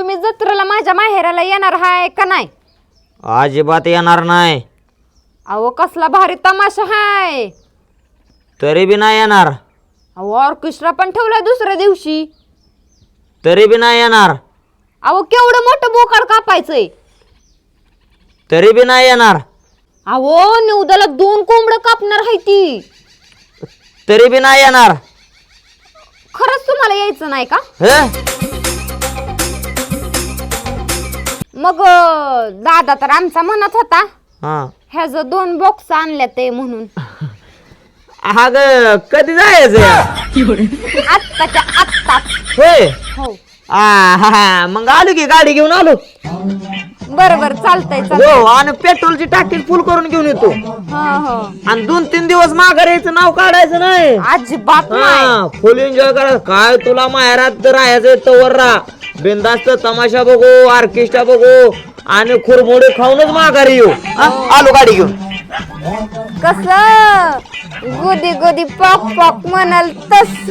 तुम्ही जत्रेला माझ्या माहेराला येणार हाय का नाही? अजिबात येणार नाही. अहो कसला भारी तमाशा हाय. तरी बी नाही येणार. अहो ऑर्केस्ट्रा पण ठेवलाय दुसऱ्या दिवशी. तरी बी नाही येणार. अहो केवढं मोठं बोकाड कापायचंय. तरी बी नाही येणार. अहो निवदाला 2 कोंबडं कापणार हाय ती. तरी बी नाही येणार. खरंच तुम्हाला यायचं नाही का? मग दादा तर आमचा म्हणत होता ह्याच 2 बॉक्स आणल्या ते म्हणून. अग कधी जायचं? आत्ताच्या आत्ताच. होय. हो मग आलो की गाडी घेऊन आलो. बरोबर चालतंय हो आणि पेट्रोलची टाकी फुल करून घेऊन येतो. आणि 2-3 दिवस माघार यायचं नाव काढायचं नाही अजिबात नाही. फुल एन्जॉय करायचं. काय तुला माहेरात राहायचं तवर राहा. बिंदास्त तमाशा बघू, ऑर्केस्ट्रा बघू आणि खुरमुडे खाऊनच माघारी येऊ. आलो गाडी घेऊन. कस गोदी गोदी पॉक पॉक म्हणाल तस.